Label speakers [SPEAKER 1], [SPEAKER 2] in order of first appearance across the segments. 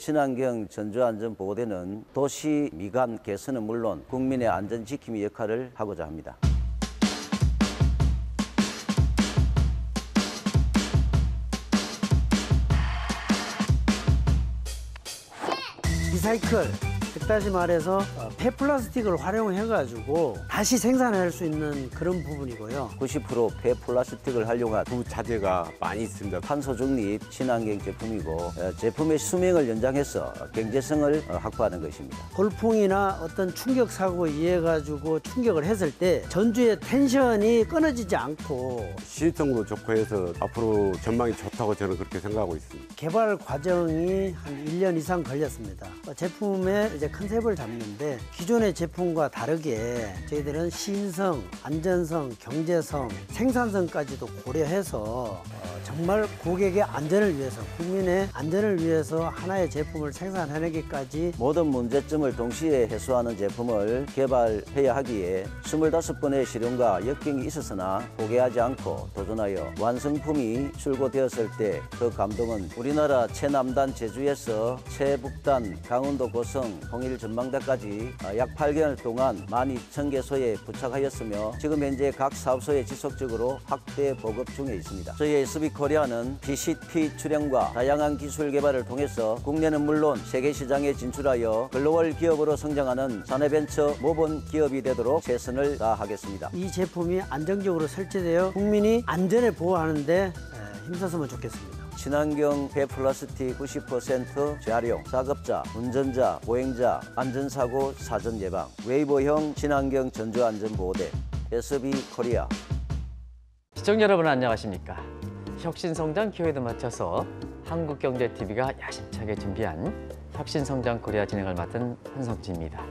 [SPEAKER 1] 친환경 전주안전보호대는 도시 미관 개선은 물론 국민의 안전지킴이 역할을 하고자 합니다.
[SPEAKER 2] 리사이클, 다시 말해서 폐플라스틱을 활용해가지고 다시 생산할 수 있는 그런 부분이고요.
[SPEAKER 1] 90% 폐플라스틱을 활용한
[SPEAKER 3] 부자재가 많이 있습니다.
[SPEAKER 1] 탄소 중립 친환경 제품이고 제품의 수명을 연장해서 경제성을 확보하는 것입니다.
[SPEAKER 2] 돌풍이나 어떤 충격 사고에 의해 가지고 충격을 했을 때 전주의 텐션이 끊어지지 않고
[SPEAKER 3] 시인성도 좋고 해서 앞으로 전망이 좋다고 저는 그렇게 생각하고 있습니다.
[SPEAKER 2] 개발 과정이 한 1년 이상 걸렸습니다. 제품의 이제 컨셉을 잡는데 기존의 제품과 다르게 저희들은 시인성, 안전성, 경제성, 생산성까지도 고려해서 정말 고객의 안전을 위해서, 국민의 안전을 위해서 하나의 제품을 생산해내기까지
[SPEAKER 1] 모든 문제점을 동시에 해소하는 제품을 개발해야 하기에 25번의 실험과 역경이 있었으나 포기하지 않고 도전하여 완성품이 출고되었을 때 그 감동은 우리나라 최남단 제주에서 최북단 강원도 고성 통일 전망대까지 약 8개월 동안 12,000개소에 부착하였으며 지금 현재 각 사업소에 지속적으로 확대 보급 중에 있습니다. 저희 SB코리아는 PCT 출형과 다양한 기술 개발을 통해서 국내는 물론 세계 시장에 진출하여 글로벌 기업으로 성장하는 산업벤처 모범 기업이 되도록 최선을 다하겠습니다.
[SPEAKER 2] 이 제품이 안정적으로 설치되어 국민이 안전을 보호하는 데 힘썼으면 좋겠습니다.
[SPEAKER 1] 친환경 폐플라스틱 90% 재활용, 작업자, 운전자, 보행자, 안전사고 사전 예방, 웨이버형 친환경 전주안전보호대, SB코리아.
[SPEAKER 4] 시청자 여러분 안녕하십니까? 혁신성장 기회에도 맞춰서 한국경제TV가 야심차게 준비한 혁신성장 코리아 진행을 맡은 한성진입니다.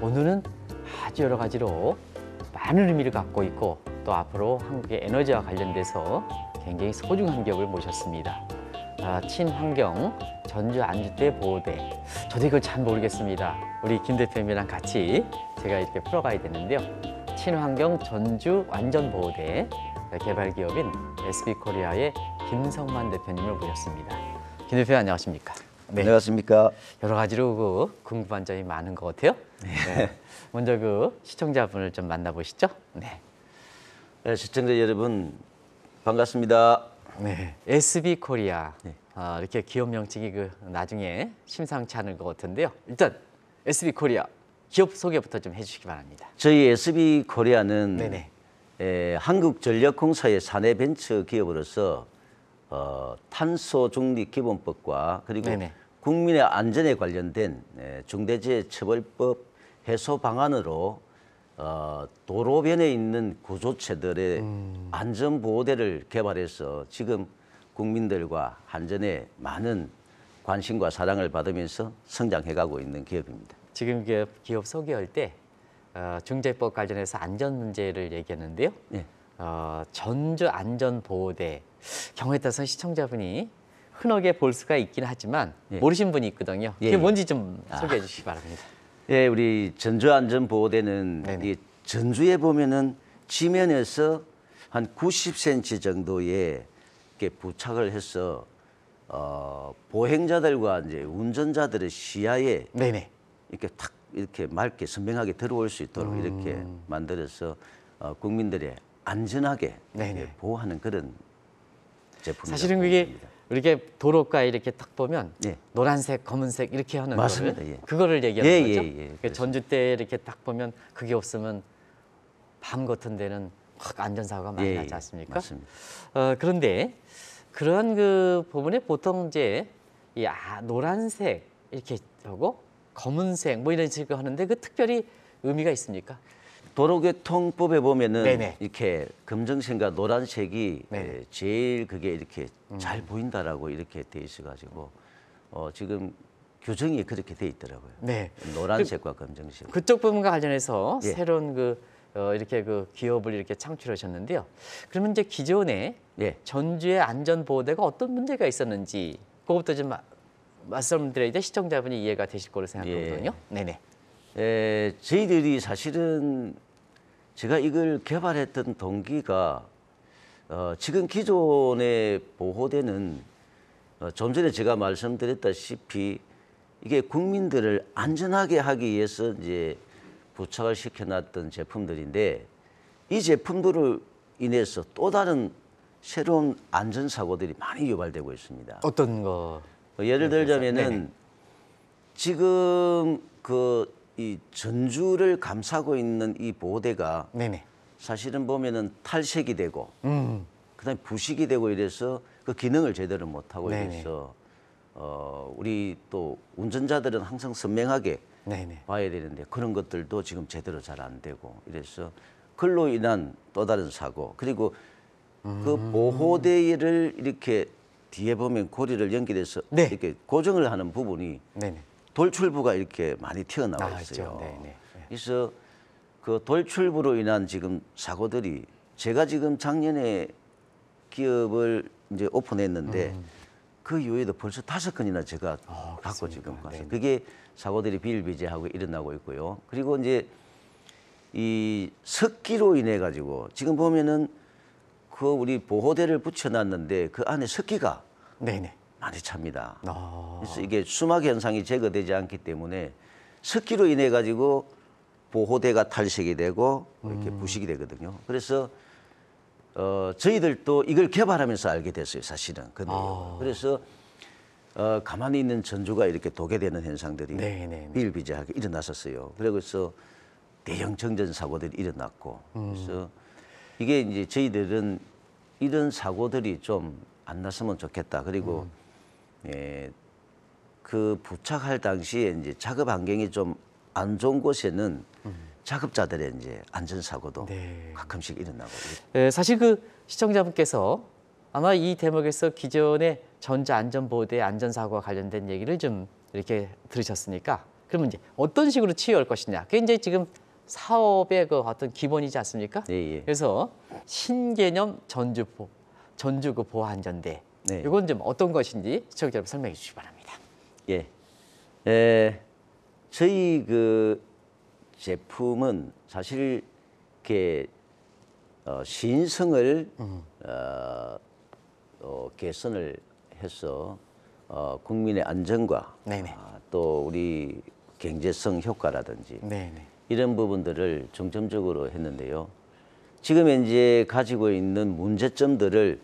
[SPEAKER 4] 오늘은 아주 여러 가지로 많은 의미를 갖고 있고 또 앞으로 한국의 에너지와 관련돼서 굉장히 소중한 기업을 모셨습니다. 친환경 전주안전대 보호대. 저도 이걸 잘 모르겠습니다. 우리 김 대표님이랑 같이 제가 이렇게 풀어가야 되는데요. 친환경 전주안전보호대 개발 기업인 SB코리아의 김성만 대표님을 모셨습니다. 김 대표님 안녕하십니까?
[SPEAKER 1] 네. 안녕하십니까?
[SPEAKER 4] 여러 가지로 궁금한 점이 많은 것 같아요. 네. 먼저 시청자분을 좀 만나보시죠. 네.
[SPEAKER 1] 네, 시청자 여러분 반갑습니다.
[SPEAKER 4] 네, SB코리아. 네. 이렇게 기업 명칭이 나중에 심상치 않을 것 같은데요. 일단 SB코리아 기업 소개부터 좀 해주시기 바랍니다.
[SPEAKER 1] 저희 SB코리아는 한국전력공사의 사내 벤처 기업으로서 탄소 중립 기본법과 그리고 네네. 국민의 안전에 관련된 중대재해처벌법 해소 방안으로 도로변에 있는 구조체들의 안전보호대를 개발해서 지금 국민들과 안전에 많은 관심과 사랑을 받으면서 성장해가고 있는 기업입니다.
[SPEAKER 4] 지금 기업 소개할 때 중재법 관련해서 안전 문제를 얘기했는데요. 네. 전주안전보호대 경우에 따라서 시청자분이 흔하게 볼 수가 있긴 하지만 모르신 분이 있거든요. 그게 뭔지 좀 소개해 주시기 바랍니다.
[SPEAKER 1] 예, 우리 전주안전보호대는 이 전주에 보면은 지면에서 한 90cm 정도에 이렇게 부착을 해서 보행자들과 이제 운전자들의 시야에 이렇게 탁 이렇게 맑게 선명하게 들어올 수 있도록 이렇게 만들어서 국민들의 안전하게 보호하는 그런 제품입니다.
[SPEAKER 4] 사실은 그게 이렇게 도로가에 이렇게 딱 보면 노란색, 검은색 이렇게 하는
[SPEAKER 1] 맞습니다.
[SPEAKER 4] 거를 그거를 얘기하는 거죠. 그러니까 전주 때 이렇게 딱 보면 그게 없으면 밤 같은 데는 확 안전사고가 많이 나지 않습니까?
[SPEAKER 1] 맞습니다.
[SPEAKER 4] 그런데 그런 부분에 보통 이제 노란색 이렇게 하고 검은색 뭐 이런 식으로 하는데 특별히 의미가 있습니까?
[SPEAKER 1] 도로교통법에 보면은 이렇게 검정색과 노란색이 제일 그게 이렇게 잘 보인다라고 이렇게 돼 있어가지고 지금 규정이 그렇게 돼 있더라고요. 노란색과 검정색.
[SPEAKER 4] 그쪽 부분과 관련해서 새로운 이렇게 기업을 이렇게 창출하셨는데요. 그러면 이제 기존에 전주의 안전보호대가 어떤 문제가 있었는지 그것부터 좀 말씀드려야 돼 시청자분이 이해가 되실 거로 생각하거든요.
[SPEAKER 1] 저희들이 사실은 제가 이걸 개발했던 동기가 지금 기존의 보호대는 좀 전에 제가 말씀드렸다시피 이게 국민들을 안전하게 하기 위해서 이제 부착을 시켜놨던 제품들인데 이 제품들을 인해서 또 다른 새로운 안전사고들이 많이 유발되고 있습니다.
[SPEAKER 4] 어떤 거?
[SPEAKER 1] 예를 들자면은
[SPEAKER 4] 네네.
[SPEAKER 1] 지금 이 전주를 감싸고 있는 이 보호대가
[SPEAKER 4] 네네.
[SPEAKER 1] 사실은 보면은 탈색이 되고
[SPEAKER 4] 음.
[SPEAKER 1] 그다음에 부식이 되고 이래서 그 기능을 제대로 못 하고
[SPEAKER 4] 네네.
[SPEAKER 1] 이래서 우리 또 운전자들은 항상 선명하게
[SPEAKER 4] 네네.
[SPEAKER 1] 봐야 되는데 그런 것들도 지금 제대로 잘 안 되고 이래서 그로 인한 또 다른 사고 그리고 그 보호대를 이렇게 뒤에 보면 고리를 연결해서
[SPEAKER 4] 네.
[SPEAKER 1] 이렇게 고정을 하는 부분이
[SPEAKER 4] 네네.
[SPEAKER 1] 돌출부가 이렇게 많이 튀어나와
[SPEAKER 4] 아,
[SPEAKER 1] 있어요.
[SPEAKER 4] 있죠. 네네.
[SPEAKER 1] 그래서 그 돌출부로 인한 지금 사고들이 제가 지금 작년에 기업을 이제 오픈했는데 그 이후에도 벌써 5건이나 제가 받고 지금 가서
[SPEAKER 4] 네네.
[SPEAKER 1] 그게 사고들이 비일비재하고 일어나고 있고요. 그리고 이제 이 습기로 인해 가지고 지금 보면은 그 우리 보호대를 붙여놨는데 그 안에 습기가
[SPEAKER 4] 네네.
[SPEAKER 1] 많이 찹니다.
[SPEAKER 4] 아.
[SPEAKER 1] 그래서 이게 수막 현상이 제거되지 않기 때문에 습기로 인해 가지고 보호대가 탈색이 되고 이렇게 부식이 되거든요. 그래서 저희들도 이걸 개발하면서 알게 됐어요, 사실은. 그 내용을. 그래서 가만히 있는 전주가 이렇게 도개되는 현상들이
[SPEAKER 4] 네네네.
[SPEAKER 1] 비일비재하게 일어났었어요. 그래서 대형 정전 사고들이 일어났고, 그래서 이게 이제 저희들은 이런 사고들이 좀 안 났으면 좋겠다. 그리고 그 부착할 당시에 이제 작업 환경이 좀 안 좋은 곳에는 작업자들의 이제 안전 사고도
[SPEAKER 4] 네.
[SPEAKER 1] 가끔씩 일어나고.
[SPEAKER 4] 사실 그 시청자분께서 아마 이 대목에서 기존의 전자안전보호대 안전사고와 관련된 얘기를 좀 이렇게 들으셨으니까 그러면 이제 어떤 식으로 치유할 것이냐. 그게 이제 지금 사업의 그 어떤 기본이지 않습니까?
[SPEAKER 1] 예, 예.
[SPEAKER 4] 그래서 신개념 전주 그 보호안전대.
[SPEAKER 1] 네.
[SPEAKER 4] 이건 좀 어떤 것인지 시청자 여러분 설명해 주시기 바랍니다.
[SPEAKER 1] 예. 저희 그 제품은 사실 이렇게 시인성을 개선을 해서 국민의 안전과
[SPEAKER 4] 네네.
[SPEAKER 1] 또 우리 경제성 효과라든지
[SPEAKER 4] 네네.
[SPEAKER 1] 이런 부분들을 중점적으로 했는데요. 지금 현재 가지고 있는 문제점들을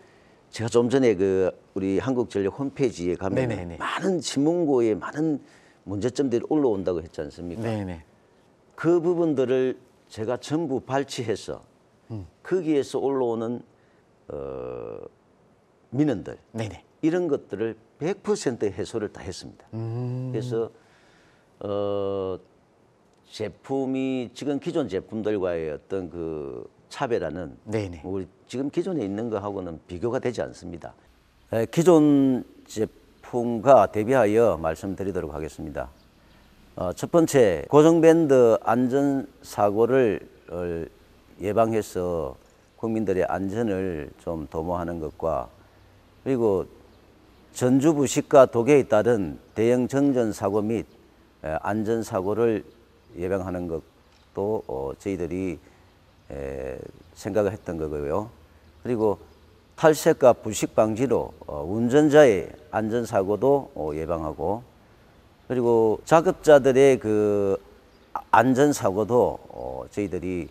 [SPEAKER 1] 제가 좀 전에 그 우리 한국전력 홈페이지에 가면
[SPEAKER 4] 네네네.
[SPEAKER 1] 많은 신문고에 많은 문제점들이 올라온다고 했지 않습니까?
[SPEAKER 4] 네네.
[SPEAKER 1] 그 부분들을 제가 전부 발췌해서 거기에서 올라오는 민원들
[SPEAKER 4] 네네.
[SPEAKER 1] 이런 것들을 100% 해소를 다 했습니다. 그래서 제품이 지금 기존 제품들과의 어떤 그 차별화는
[SPEAKER 4] 네네.
[SPEAKER 1] 우리 지금 기존에 있는 거하고는 비교가 되지 않습니다. 기존 제품과 대비하여 말씀드리도록 하겠습니다. 첫 번째, 고정밴드 안전사고를 예방해서 국민들의 안전을 좀 도모하는 것과 그리고 전주 부식과 도계에 따른 대형 정전 사고 및 안전 사고를 예방하는 것도 저희들이 생각을 했던 거고요. 그리고 탈색과 부식 방지로 운전자의 안전 사고도 예방하고 그리고 작업자들의 그 안전 사고도 저희들이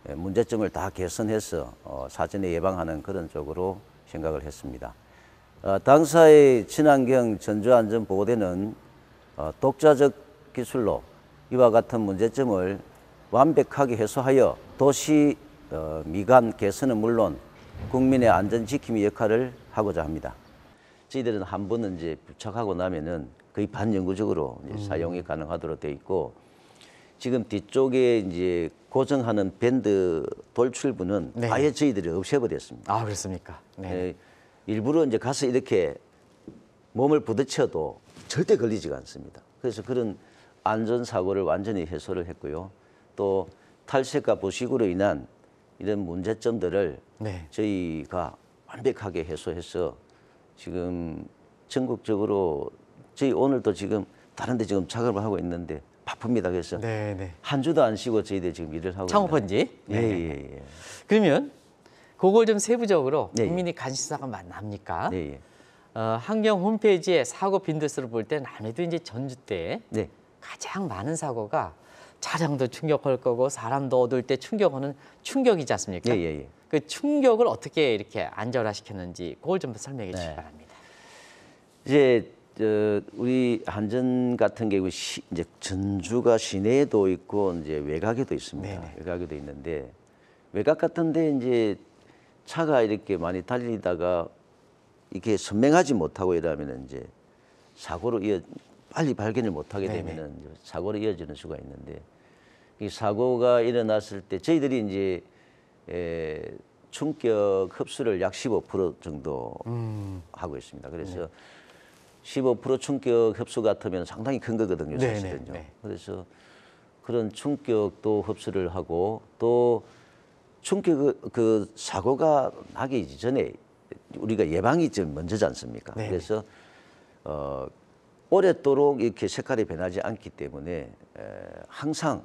[SPEAKER 1] 문제점을 다 개선해서 사전에 예방하는 그런 쪽으로 생각을 했습니다. 당사의 친환경 전주안전보호대는 독자적 기술로 이와 같은 문제점을 완벽하게 해소하여 도시 미관 개선은 물론 국민의 안전 지킴이 역할을 하고자 합니다. 저희들은 한 번은 이제 부착하고 나면은 거의 반영구적으로 이제 사용이 가능하도록 되어 있고 지금 뒤쪽에 이제 고정하는 밴드 돌출부는
[SPEAKER 4] 네.
[SPEAKER 1] 아예 저희들이 없애버렸습니다.
[SPEAKER 4] 아, 그렇습니까? 네.
[SPEAKER 1] 일부러 이제 가서 이렇게 몸을 부딪혀도 절대 걸리지가 않습니다. 그래서 그런 안전사고를 완전히 해소를 했고요. 또 탈색과 부식으로 인한 이런 문제점들을
[SPEAKER 4] 네.
[SPEAKER 1] 저희가 완벽하게 해소해서 지금 전국적으로 저희 오늘도 지금 다른 데 지금 작업을 하고 있는데 바쁩니다. 그래서
[SPEAKER 4] 네네.
[SPEAKER 1] 한 주도 안 쉬고 저희들 지금 일을 하고
[SPEAKER 4] 창업한 지?
[SPEAKER 1] 예.
[SPEAKER 4] 그러면 그걸 좀 세부적으로
[SPEAKER 1] 네, 예.
[SPEAKER 4] 국민이 관심사가 많합니까?
[SPEAKER 1] 네, 예.
[SPEAKER 4] 환경 홈페이지에 사고 빈도수를 볼 때는 아무래도 이제 전주 때
[SPEAKER 1] 네.
[SPEAKER 4] 가장 많은 사고가 차량도 충격할 거고 사람도 얻을 때 충격하는 충격이지 않습니까?
[SPEAKER 1] 예.
[SPEAKER 4] 그 충격을 어떻게 이렇게 안전화시켰는지 그걸 좀 설명해 주시기
[SPEAKER 1] 네.
[SPEAKER 4] 바랍니다.
[SPEAKER 1] 이제 우리 한전 같은 경우 이제 전주가 시내에도 있고 이제 외곽에도 있습니다.
[SPEAKER 4] 네네.
[SPEAKER 1] 외곽에도 있는데 외곽 같은데 이제 차가 이렇게 많이 달리다가 이렇게 선명하지 못하고 이러면 이제 사고로 빨리 발견을 못하게
[SPEAKER 4] 네네.
[SPEAKER 1] 되면은 이제 사고로 이어지는 수가 있는데 이 사고가 일어났을 때 저희들이 이제 충격 흡수를 약 15% 정도 하고 있습니다. 그래서 15% 충격 흡수 같으면 상당히 큰 거거든요,
[SPEAKER 4] 네네,
[SPEAKER 1] 사실은요.
[SPEAKER 4] 네.
[SPEAKER 1] 그래서 그런 충격도 흡수를 하고 또 충격 그 사고가 나기 전에 우리가 예방이 좀 먼저지 않습니까?
[SPEAKER 4] 네네.
[SPEAKER 1] 그래서 오랫도록 이렇게 색깔이 변하지 않기 때문에 항상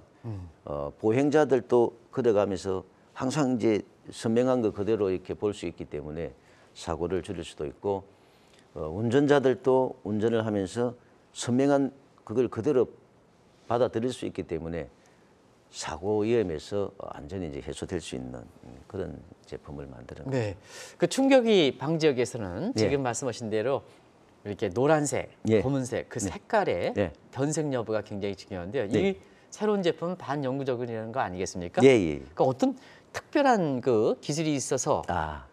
[SPEAKER 1] 보행자들도 걸어가면서 항상 이제 선명한 거 그대로 이렇게 볼 수 있기 때문에 사고를 줄일 수도 있고 운전자들도 운전을 하면서 선명한 그걸 그대로 받아들일 수 있기 때문에 사고 위험에서 안전이 이제 해소될 수 있는 그런 제품을 만드는 거예요.
[SPEAKER 4] 네. 그 충격이 방지하기 위해서는
[SPEAKER 1] 예.
[SPEAKER 4] 지금 말씀하신 대로 이렇게 노란색,
[SPEAKER 1] 예.
[SPEAKER 4] 검은색 그 색깔의
[SPEAKER 1] 네.
[SPEAKER 4] 변색 여부가 굉장히 중요한데요.
[SPEAKER 1] 네.
[SPEAKER 4] 이 새로운 제품은 반영구적이라는 거 아니겠습니까?
[SPEAKER 1] 예.
[SPEAKER 4] 그러니까 어떤 특별한 그 기술이 있어서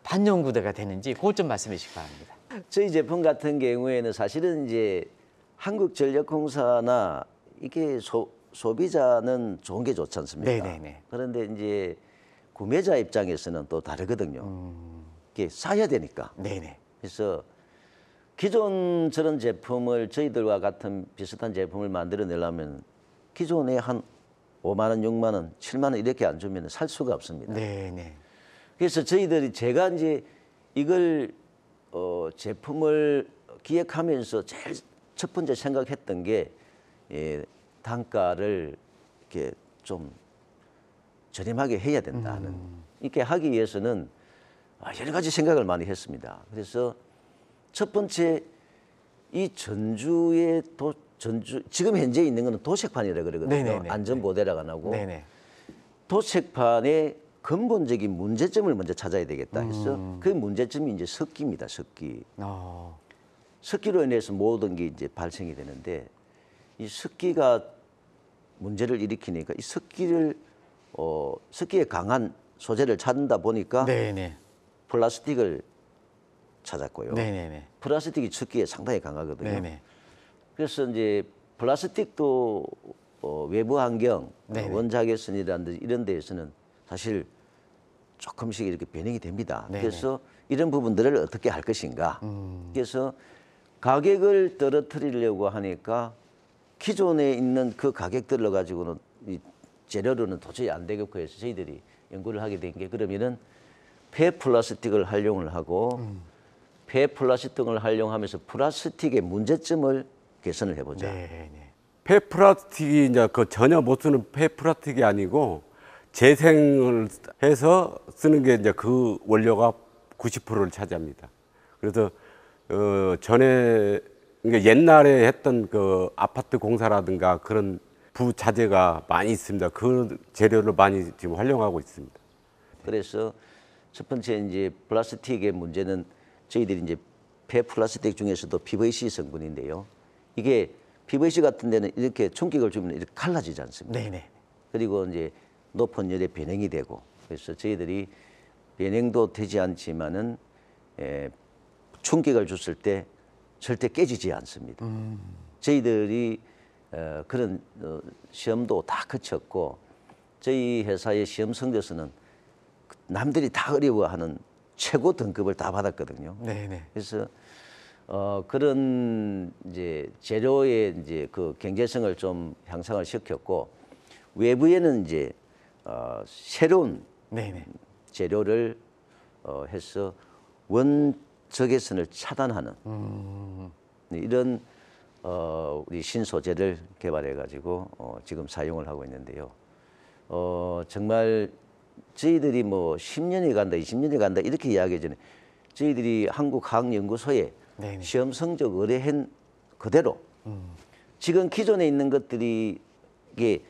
[SPEAKER 4] 반영구대가 되는지 그것 좀 말씀해 주시기 바랍니다.
[SPEAKER 1] 저희 제품 같은 경우에는 사실은 이제 한국전력공사나 이게 소비자는 좋은 게 좋지 않습니까?
[SPEAKER 4] 네네네.
[SPEAKER 1] 그런데 이제 구매자 입장에서는 또 다르거든요. 이게 사야 되니까.
[SPEAKER 4] 네네.
[SPEAKER 1] 그래서 기존 저런 제품을 저희들과 같은 비슷한 제품을 만들어내려면 기존에 한 5만 원, 6만 원, 7만 원 이렇게 안 주면 살 수가 없습니다.
[SPEAKER 4] 네네.
[SPEAKER 1] 그래서 제가 이제 이걸 제품을 기획하면서 제일 첫 번째 생각했던 게 단가를 이렇게 좀 저렴하게 해야 된다는 이렇게 하기 위해서는 여러 가지 생각을 많이 했습니다. 그래서 첫 번째 이 전주 지금 현재 있는 거는 도색판이라 그러거든요.
[SPEAKER 4] 네네네.
[SPEAKER 1] 안전보대라고 안 하고
[SPEAKER 4] 네네.
[SPEAKER 1] 도색판의 근본적인 문제점을 먼저 찾아야 되겠다 해서 그 문제점이 이제 습기입니다. 습기. 습기로 인해서 모든 게 이제 발생이 되는데 이 습기가 문제를 일으키니까 이 습기에 강한 소재를 찾는다 보니까
[SPEAKER 4] 네네.
[SPEAKER 1] 플라스틱을 찾았고요.
[SPEAKER 4] 네네네.
[SPEAKER 1] 플라스틱이 습기에 상당히 강하거든요.
[SPEAKER 4] 네네.
[SPEAKER 1] 그래서 이제 플라스틱도 외부 환경,
[SPEAKER 4] 네네.
[SPEAKER 1] 원자개선이라든지 이런 데에서는 사실 조금씩 이렇게 변형이 됩니다.
[SPEAKER 4] 네네.
[SPEAKER 1] 그래서 이런 부분들을 어떻게 할 것인가. 그래서 가격을 떨어뜨리려고 하니까 기존에 있는 그 가격들을 가지고는 이 재료로는 도저히 안 되겠고 해서 저희들이 연구를 하게 된 게 그러면은 폐플라스틱을 활용을 하고 폐플라스틱을 활용하면서 플라스틱의 문제점을 개선을 해보자.
[SPEAKER 4] 네네.
[SPEAKER 3] 폐플라스틱이 이제 그 전혀 못 쓰는 폐플라스틱이 아니고 재생을 해서 쓰는 게 이제 그 원료가 90%를 차지합니다. 그래서 전에 그러니까 옛날에 했던 그 아파트 공사라든가 그런 부자재가 많이 있습니다. 그 재료를 많이 지금 활용하고 있습니다.
[SPEAKER 1] 그래서 첫 번째 이제 플라스틱의 문제는 저희들이 이제 폐플라스틱 중에서도 PVC 성분인데요. 이게 PVC 같은 데는 이렇게 충격을 주면 이렇게 갈라지지 않습니다.
[SPEAKER 4] 네네.
[SPEAKER 1] 그리고 이제 높은 열에 변형이 되고 그래서 저희들이 변형도 되지 않지만은 충격을 줬을 때 절대 깨지지 않습니다. 저희들이 그런 시험도 다 거쳤고 저희 회사의 시험 성적서는 남들이 다 어려워하는 최고 등급을 다 받았거든요.
[SPEAKER 4] 네네.
[SPEAKER 1] 그래서 그런 이제 재료의 이제 그 경제성을 좀 향상을 시켰고 외부에는 이제 새로운
[SPEAKER 4] 네네.
[SPEAKER 1] 재료를 해서 원적외선을 차단하는 이런 우리 신소재를 개발해 가지고 지금 사용을 하고 있는데요. 정말 저희들이 뭐 10년이 간다, 20년이 간다 이렇게 이야기하잖아요. 저희들이 한국과학연구소에
[SPEAKER 4] 네네.
[SPEAKER 1] 시험 성적 의뢰한 그대로 지금 기존에 있는 것들이 이게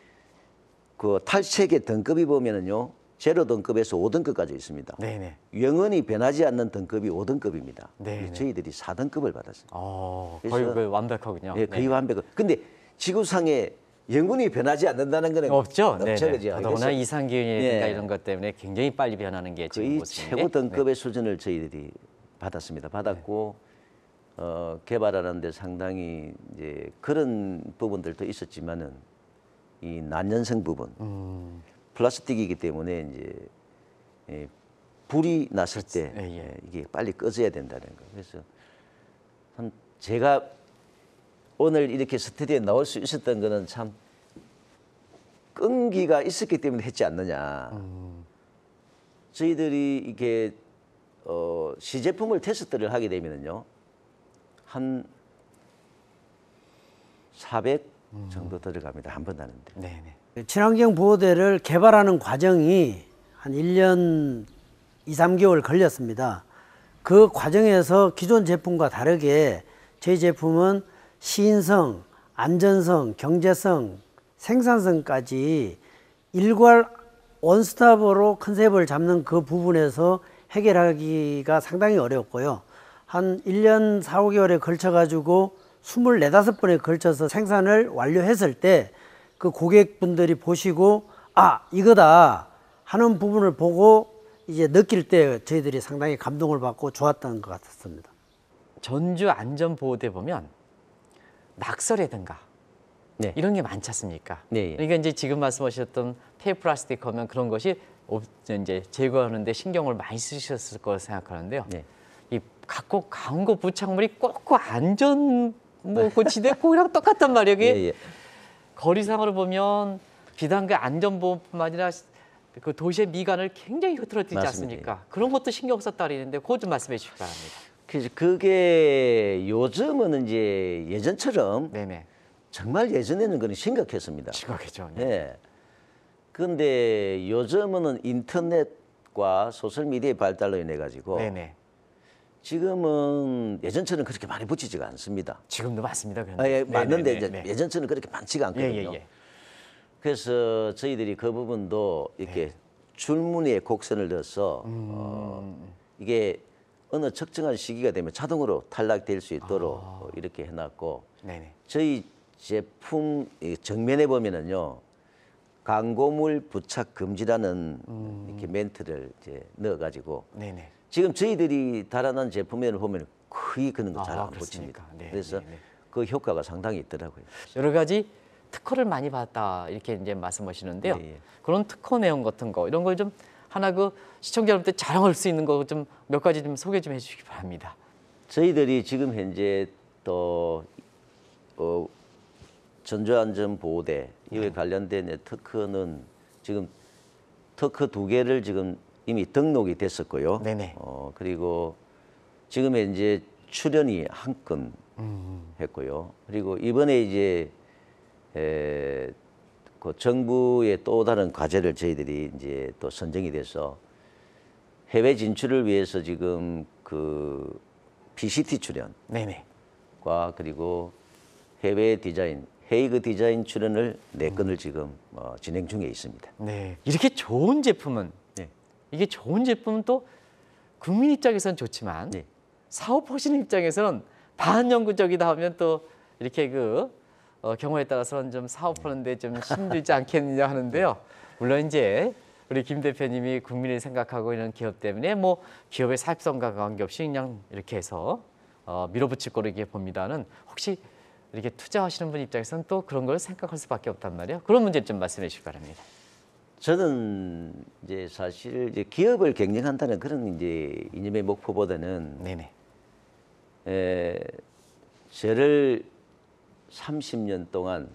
[SPEAKER 1] 그 탈책의 등급이 보면은요 제로 등급에서 5등급까지 있습니다.
[SPEAKER 4] 네네.
[SPEAKER 1] 영원히 변하지 않는 등급이 5등급입니다.
[SPEAKER 4] 네네.
[SPEAKER 1] 저희들이 4등급을 받았습니다.
[SPEAKER 4] 거의
[SPEAKER 1] 그래서-
[SPEAKER 4] 그 완벽하군요.
[SPEAKER 1] 예, 거의
[SPEAKER 4] 네.
[SPEAKER 1] 완벽. 근데 지구상에 영원히 변하지 않는다는 거는
[SPEAKER 4] 없죠. 네.
[SPEAKER 1] 없죠, 그죠?
[SPEAKER 4] 더더구나
[SPEAKER 1] 그래서
[SPEAKER 4] 이상 기온이라든가
[SPEAKER 1] 예.
[SPEAKER 4] 이런 것 때문에 굉장히 빨리 변하는 게 지금
[SPEAKER 1] 거의
[SPEAKER 4] 모습인데.
[SPEAKER 1] 최고 등급의 수준을 저희들이 받았습니다. 받았고 개발하는데 상당히 이제 그런 부분들도 있었지만은 이 난연성 부분, 플라스틱이기 때문에 이제 불이 났을 때
[SPEAKER 4] 예.
[SPEAKER 1] 이게 빨리 꺼져야 된다는 거. 그래서 참 제가 오늘 이렇게 스튜디오에 나올 수 있었던 거는 참 끈기가 있었기 때문에 했지 않느냐. 저희들이 이게 시제품을 테스트를 하게 되면은요 한 400 정도 들어갑니다. 한 번 하는데.
[SPEAKER 4] 네네.
[SPEAKER 2] 친환경 보호대를 개발하는 과정이 한 1년 2, 3개월 걸렸습니다. 그 과정에서 기존 제품과 다르게 저희 제품은 시인성, 안전성, 경제성, 생산성까지 일괄 원스톱으로 컨셉을 잡는 그 부분에서 해결하기가 상당히 어려웠고요. 한 1년 4, 5개월에 걸쳐가지고 24, 5번에 걸쳐서 생산을 완료했을 때 그 고객분들이 보시고 아, 이거다 하는 부분을 보고 이제 느낄 때 저희들이 상당히 감동을 받고 좋았던 것 같았습니다.
[SPEAKER 4] 전주 안전보호대 보면 낙서라든가
[SPEAKER 1] 네.
[SPEAKER 4] 이런 게 많지 않습니까?
[SPEAKER 1] 네.
[SPEAKER 4] 그러니까 이제 지금 말씀하셨던 폐플라스틱 하면 그런 것이 이제 제거하는데 신경을 많이 쓰셨을 거라 생각하는데요.
[SPEAKER 1] 네.
[SPEAKER 4] 이 각국 광고 부착물이 꼭꼭 안전 그 지대공이랑 똑같단 말이에요. 이게
[SPEAKER 1] 예, 예.
[SPEAKER 4] 거리상으로 보면 비단 그 안전보호뿐만 아니라 그 도시의 미관을 굉장히 흐트러뜨리지
[SPEAKER 1] 맞습니다.
[SPEAKER 4] 않습니까? 그런 것도 신경 썼다 그러는데 그거 좀 말씀해 주시기 바랍니다.
[SPEAKER 1] 그래서 그게 요즘은 이제 예전처럼
[SPEAKER 4] 네네.
[SPEAKER 1] 정말 예전에는 그건 심각했습니다.
[SPEAKER 4] 심각했죠.
[SPEAKER 1] 예. 그런데 요즘은 인터넷과 소셜미디어의 발달로 인해 가지고
[SPEAKER 4] 네네.
[SPEAKER 1] 지금은 예전처럼 그렇게 많이 붙이지가 않습니다.
[SPEAKER 4] 지금도 맞습니다.
[SPEAKER 1] 아, 예, 맞는데 이제
[SPEAKER 4] 네네네.
[SPEAKER 1] 예전처럼 그렇게 많지가 않거든요.
[SPEAKER 4] 예.
[SPEAKER 1] 그래서 저희들이 그 부분도 이렇게 줄무늬에 곡선을 넣어서 이게 어느 특정한 시기가 되면 자동으로 탈락될 수 있도록 이렇게 해놨고
[SPEAKER 4] 네네.
[SPEAKER 1] 저희 제품 이 정면에 보면은요 광고물 부착 금지라는 이렇게 멘트를 이제 넣어가지고
[SPEAKER 4] 네네.
[SPEAKER 1] 지금 저희들이 달아난 제품을 보면 거의 그런 거 잘 안
[SPEAKER 4] 그렇습니까?
[SPEAKER 1] 붙입니다.
[SPEAKER 4] 네,
[SPEAKER 1] 그래서
[SPEAKER 4] 네, 네.
[SPEAKER 1] 그 효과가 상당히 있더라고요.
[SPEAKER 4] 여러 가지 특허를 많이 받았다 이렇게 이제 말씀하시는데요.
[SPEAKER 1] 예.
[SPEAKER 4] 그런 특허 내용 같은 거 이런 걸 좀 하나 그 시청자 여러분들 자랑할 수 있는 거 좀 몇 가지 좀 소개 좀 해주시기 바랍니다.
[SPEAKER 1] 저희들이 지금 현재 또 전조안전보호대 이에 관련된 특허는 지금 특허 2개를 지금 이미 등록이 됐었고요.
[SPEAKER 4] 네네.
[SPEAKER 1] 그리고 지금 현재 출연이 한 건 했고요. 그리고 이번에 이제 그 정부의 또 다른 과제를 저희들이 이제 또 선정이 돼서 해외 진출을 위해서 지금 그 PCT 출연과
[SPEAKER 4] 네네.
[SPEAKER 1] 그리고 해외 디자인, 헤이그 디자인 출연을 4건을 지금 진행 중에 있습니다.
[SPEAKER 4] 네. 이렇게 좋은 제품은
[SPEAKER 1] 네.
[SPEAKER 4] 이게 좋은 제품은 또 국민 입장에서는 좋지만
[SPEAKER 1] 네.
[SPEAKER 4] 사업하시는 입장에서는 반영구적이다 하면 또 이렇게 그 경우에 따라서는 좀 사업하는데 좀 힘들지 않겠느냐 하는데요. 물론 이제 우리 김 대표님이 국민을 생각하고 있는 기업 때문에 뭐 기업의 사업성과 관계없이 그냥 이렇게 해서 밀어붙일 거로 이렇게 봅니다는 혹시 이렇게 투자하시는 분 입장에서는 또 그런 걸 생각할 수밖에 없단 말이에요. 그런 문제 좀 말씀해 주시기 바랍니다.
[SPEAKER 1] 저는 이제 사실 이제 기업을 경영한다는 그런 이제 이념의 목표보다는
[SPEAKER 4] 네네.
[SPEAKER 1] 저를 30년 동안,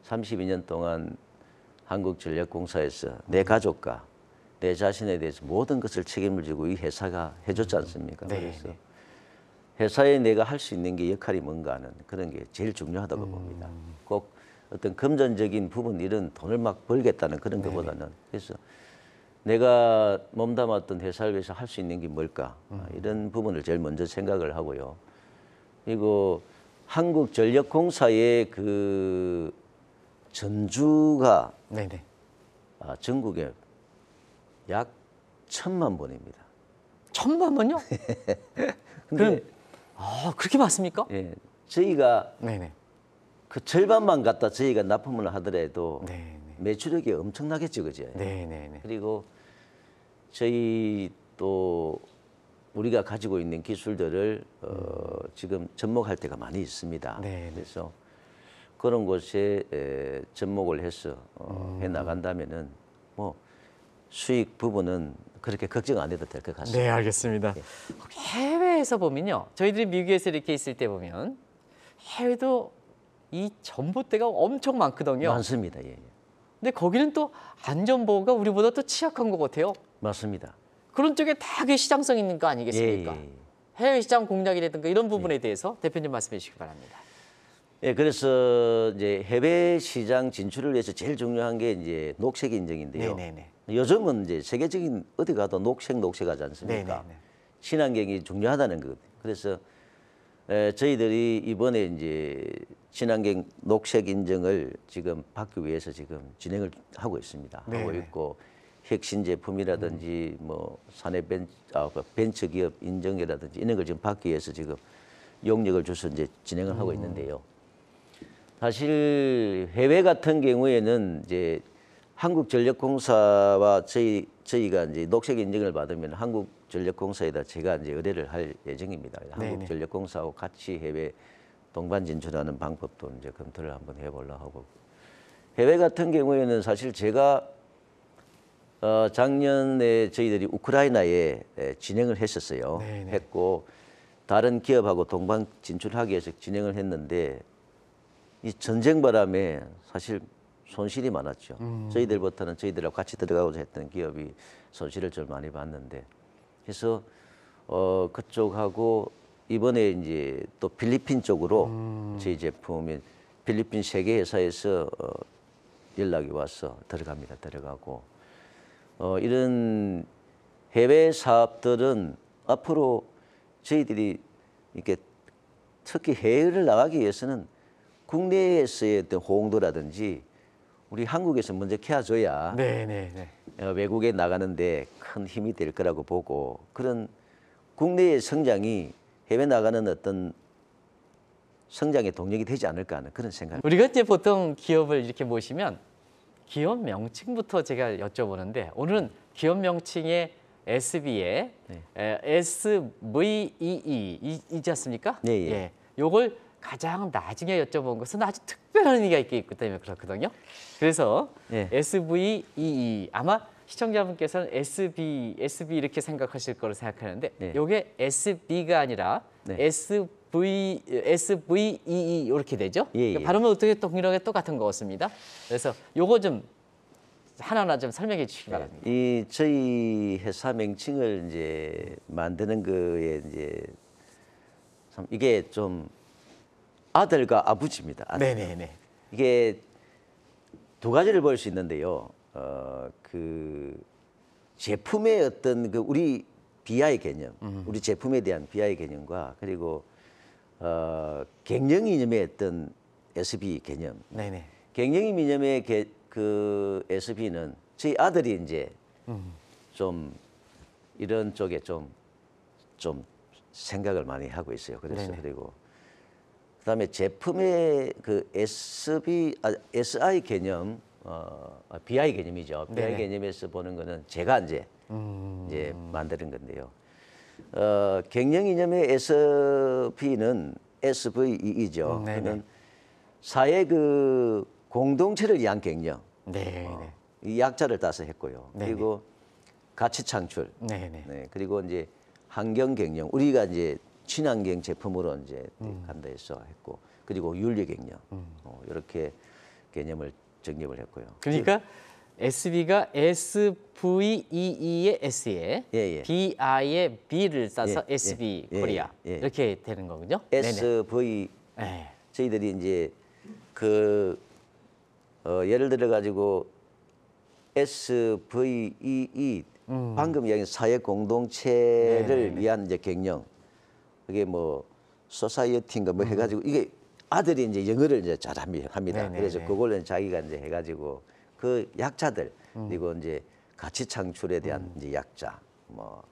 [SPEAKER 1] 32년 동안 한국전력공사에서 내 가족과 내 자신에 대해서 모든 것을 책임을 지고 이 회사가 해줬지 않습니까?
[SPEAKER 4] 네,
[SPEAKER 1] 그래서
[SPEAKER 4] 네.
[SPEAKER 1] 회사에 내가 할 수 있는 게 역할이 뭔가 하는 그런 게 제일 중요하다고 봅니다. 꼭 어떤 금전적인 부분 이런 돈을 막 벌겠다는 그런 것보다는 그래서 내가 몸담았던 회사를 위해서 할 수 있는 게 뭘까 이런 부분을 제일 먼저 생각을 하고요. 그리고 한국전력공사의 그 전주가
[SPEAKER 4] 네네.
[SPEAKER 1] 전국에 약 1,000만 번입니다.
[SPEAKER 4] 1,000만 번요? 그럼 그렇게 많습니까?
[SPEAKER 1] 예, 저희가
[SPEAKER 4] 네네.
[SPEAKER 1] 그 절반만 갖다 저희가 납품을 하더라도
[SPEAKER 4] 네네.
[SPEAKER 1] 매출액이 엄청나겠죠, 그죠?
[SPEAKER 4] 네네네.
[SPEAKER 1] 그리고 저희 또 우리가 가지고 있는 기술들을 지금 접목할 때가 많이 있습니다.
[SPEAKER 4] 네.
[SPEAKER 1] 그래서 그런 곳에 접목을 해서 해 나간다면은 뭐 수익 부분은 그렇게 걱정 안 해도 될 것 같습니다.
[SPEAKER 4] 네, 알겠습니다. 해외에서 보면요, 저희들이 미국에서 이렇게 있을 때 보면 해외도 이 전봇대가 엄청 많거든요.
[SPEAKER 1] 많습니다. 예, 예.
[SPEAKER 4] 근데 거기는 또 안전보호가 우리보다 또 취약한 것 같아요.
[SPEAKER 1] 맞습니다.
[SPEAKER 4] 그런 쪽에 다 그게 시장성 있는 거 아니겠습니까?
[SPEAKER 1] 예, 예, 예.
[SPEAKER 4] 해외 시장 공략이라든가 이런 부분에 대해서 대표님 말씀해 주시기 바랍니다.
[SPEAKER 1] 예, 그래서 이제 해외 시장 진출을 위해서 제일 중요한 게 이제 녹색 인증인데요.
[SPEAKER 4] 네네네.
[SPEAKER 1] 요즘은 이제 세계적인 어디 가도 녹색하지 않습니까?
[SPEAKER 4] 네네네.
[SPEAKER 1] 친환경이 중요하다는 거거든요. 그래서 저희들이 이번에 이제 친환경 녹색 인증을 지금 받기 위해서 지금 진행을 하고 있습니다. 하고
[SPEAKER 4] 네네.
[SPEAKER 1] 있고 혁신 제품이라든지 뭐 사내 벤처 기업 인증이라든지 이런 걸 지금 받기 위해서 지금 용역을 줘서 이제 진행을 하고 있는데요. 사실 해외 같은 경우에는 이제 한국전력공사와 저희가 이제 녹색 인증을 받으면 한국전력공사에다 제가 이제 의뢰를 할 예정입니다. 한국전력공사하고 같이 해외 동반 진출하는 방법도 이제 검토를 한번 해보려고 하고, 해외 같은 경우에는 사실 제가 작년에 저희들이 우크라이나에 진행을 했었어요.
[SPEAKER 4] 네네.
[SPEAKER 1] 했고 다른 기업하고 동반 진출하기 위해서 진행을 했는데 이 전쟁 바람에 사실 손실이 많았죠. 저희들보다는 저희들하고 같이 들어가고자 했던 기업이 손실을 좀 많이 봤는데, 그래서 그쪽하고 이번에 이제 또 필리핀 쪽으로 저희 제품이 필리핀 세계 회사에서 연락이 와서 들어갑니다. 들어가고 이런 해외 사업들은 앞으로 저희들이 이렇게 특히 해외를 나가기 위해서는 국내에서의 어떤 호응도라든지 우리 한국에서 먼저 캐줘야
[SPEAKER 4] 네네네.
[SPEAKER 1] 외국에 나가는데 큰 힘이 될 거라고 보고, 그런 국내의 성장이 해외 나가는 어떤 성장의 동력이 되지 않을까 하는 그런 생각.
[SPEAKER 4] 우리가 이제 보통 기업을 이렇게 모시면 기업 명칭부터 제가 여쭤보는데, 오늘은 기업 명칭에 SB에 SVEE 이지 않습니까?
[SPEAKER 1] 네, 예.
[SPEAKER 4] 요걸 가장 나중에 여쭤본 것은 아주 특별한 의미가 있기 때문에 그렇거든요. 그래서
[SPEAKER 1] 예.
[SPEAKER 4] SVEE, 아마 시청자분께서는 SB 이렇게 생각하실 거로 생각하는데,
[SPEAKER 1] 네.
[SPEAKER 4] 요게 SB가 아니라
[SPEAKER 1] 네.
[SPEAKER 4] SVEE 이렇게 되죠.
[SPEAKER 1] 예, 예.
[SPEAKER 4] 그러니까 발음은 어떻게 동일하게 똑같은 것 같습니다. 그래서 요거 좀 하나하나 좀 설명해 주시기 바랍니다.
[SPEAKER 1] 이 저희 회사 명칭을 이제 만드는 거에 이제 참 이게 좀 아들과 아버지입니다. 아들.
[SPEAKER 4] 네네네.
[SPEAKER 1] 이게 두 가지를 볼 수 있는데요. 그 제품의 어떤 그 우리 BI 개념, 우리 제품에 대한 BI 개념과 그리고 경영 이념의 어떤 SB 개념.
[SPEAKER 4] 네네.
[SPEAKER 1] 경영 이념의 그 SB는 저희 아들이 이제 좀 이런 쪽에 좀 생각을 많이 하고 있어요. 그래서
[SPEAKER 4] 네네.
[SPEAKER 1] 그리고 그다음에 제품의 그 SI 개념, BI 개념이죠. BI
[SPEAKER 4] 네네.
[SPEAKER 1] 개념에서 보는 거는 제가 이제 만드는 건데요. 경영 이념의 SB는 SVE죠.
[SPEAKER 4] 네네.
[SPEAKER 1] 그러면 사회 그 공동체를 위한 경영,
[SPEAKER 4] 네.
[SPEAKER 1] 이 약자를 따서 했고요.
[SPEAKER 4] 네네.
[SPEAKER 1] 그리고 가치 창출,
[SPEAKER 4] 네네.
[SPEAKER 1] 네, 그리고 이제 환경 경영, 우리가 이제 친환경 제품으로 이제 간다 해서 했고, 그리고 윤리 경영, 이렇게 개념을 정립을 했고요.
[SPEAKER 4] 그러니까 SB가 SVEE의 S에
[SPEAKER 1] 예, 예.
[SPEAKER 4] BI의 B를 써서
[SPEAKER 1] 예,
[SPEAKER 4] SB
[SPEAKER 1] 예,
[SPEAKER 4] 코리아
[SPEAKER 1] 예.
[SPEAKER 4] 이렇게 되는 거군요.
[SPEAKER 1] SV
[SPEAKER 4] 네.
[SPEAKER 1] 저희들이 이제 그 예를 들어 가지고 SVEE 방금 이야기한 사회 공동체를
[SPEAKER 4] 네네네.
[SPEAKER 1] 위한 이제 경영, 그게 뭐 소사이어티인가 뭐 해가지고 이게 아들이 이제 영어를 이제 잘합니다.
[SPEAKER 4] 네네네.
[SPEAKER 1] 그래서 그걸로 자기가 이제 해가지고 그 약자들 그리고 이제 가치 창출에 대한 이제 약자 뭐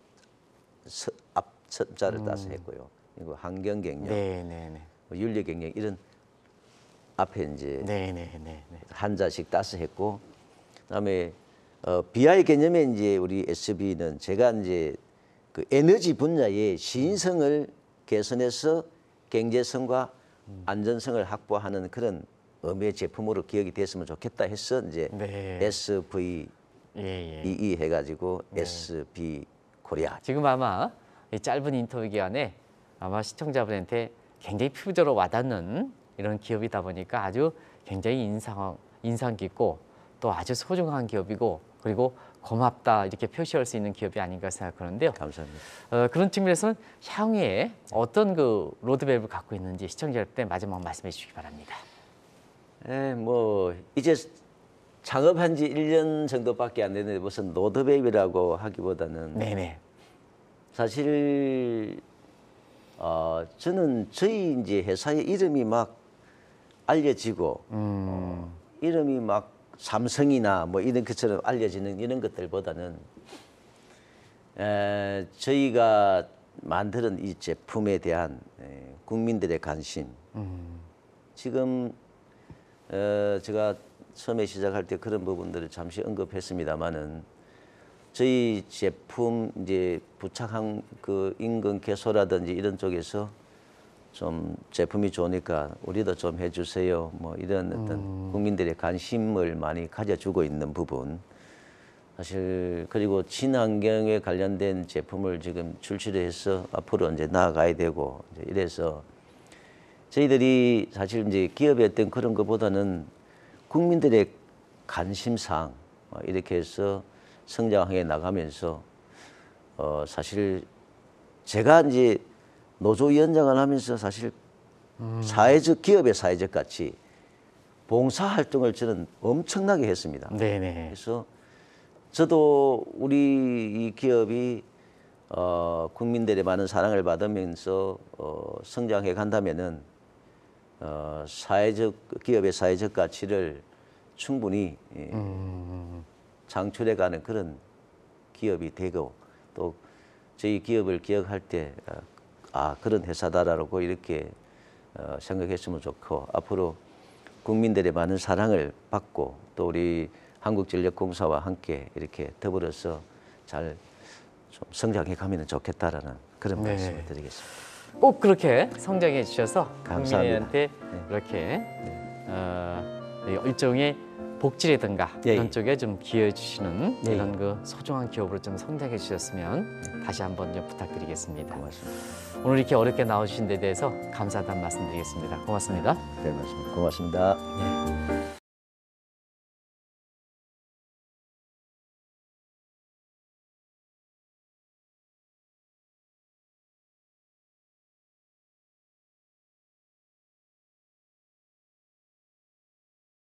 [SPEAKER 1] 앞자를 따서 했고요. 그리고 환경 경영,
[SPEAKER 4] 네네네.
[SPEAKER 1] 뭐 윤리 경영 이런 앞에 이제
[SPEAKER 4] 네네네.
[SPEAKER 1] 한자씩 따서 했고 그다음에 BI 개념에 이제 우리 SB는 제가 이제 그 에너지 분야의 시인성을 개선해서 경제성과 안전성을 확보하는 그런 의미의 제품으로 기억이 됐으면 좋겠다 해서 이제
[SPEAKER 4] 네.
[SPEAKER 1] SVEE
[SPEAKER 4] 예, 예.
[SPEAKER 1] 해가지고 SB 코리아.
[SPEAKER 4] 지금 아마 이 짧은 인터뷰 기간에 아마 시청자분한테 굉장히 피부적으로 와닿는 이런 기업이다 보니까 아주 굉장히 인상 깊고 또 아주 소중한 기업이고 그리고 고맙다 이렇게 표시할 수 있는 기업이 아닌가 생각하는데요.
[SPEAKER 1] 감사합니다.
[SPEAKER 4] 그런 측면에서는 향후에 어떤 그 로드맵을 갖고 있는지 시청자 여러분께 마지막 말씀해 주시기 바랍니다.
[SPEAKER 1] 뭐 이제 창업한 지 1년 정도밖에 안 됐는데 무슨 로드맵이라고 하기보다는
[SPEAKER 4] 네네.
[SPEAKER 1] 사실 저는 저희 이제 회사의 이름이 막 알려지고 이름이 막 삼성이나 뭐 이런 것처럼 알려지는 이런 것들보다는 저희가 만드는 이 제품에 대한 국민들의 관심 지금 제가 처음에 시작할 때 그런 부분들을 잠시 언급했습니다마는 저희 제품 이제 부착한 그 인근 개소라든지 이런 쪽에서 좀 제품이 좋으니까 우리도 좀 해주세요. 뭐 이런 어떤 국민들의 관심을 많이 가져주고 있는 부분. 사실 그리고 친환경에 관련된 제품을 지금 출시를 해서 앞으로 이제 나아가야 되고 이제 이래서 저희들이 사실 이제 기업의 어떤 그런 것보다는 국민들의 관심사항 이렇게 해서 성장해 나가면서 사실 제가 이제 노조위원장을 하면서 사실 사회적 기업의 사회적 가치 봉사 활동을 저는 엄청나게 했습니다.
[SPEAKER 4] 네네.
[SPEAKER 1] 그래서 저도 우리 이 기업이 국민들의 많은 사랑을 받으면서 성장해 간다면은 사회적 기업의 사회적 가치를 충분히 창출해가는 그런 기업이 되고 또 저희 기업을 기억할 때 그런 회사다라고 이렇게 생각했으면 좋고 앞으로 국민들의 많은 사랑을 받고 또 우리 한국전력공사와 함께 이렇게 더불어서 잘 좀 성장해 가면 좋겠다라는 그런
[SPEAKER 4] 네.
[SPEAKER 1] 말씀을 드리겠습니다.
[SPEAKER 4] 꼭 그렇게 성장해 주셔서
[SPEAKER 1] 감사합니다.
[SPEAKER 4] 국민한테 이렇게 일종의 복지라든가
[SPEAKER 1] 예,
[SPEAKER 4] 이런
[SPEAKER 1] 예.
[SPEAKER 4] 쪽에 좀 기여해 주시는
[SPEAKER 1] 예,
[SPEAKER 4] 이런 그 소중한 기업으로 좀 성장해 주셨으면 다시 한번 좀 부탁드리겠습니다.
[SPEAKER 1] 고맙습니다.
[SPEAKER 4] 오늘 이렇게 어렵게 나와주신 데 대해서 감사하다는 말씀드리겠습니다. 고맙습니다.
[SPEAKER 1] 별 말씀 고맙습니다.
[SPEAKER 4] 네.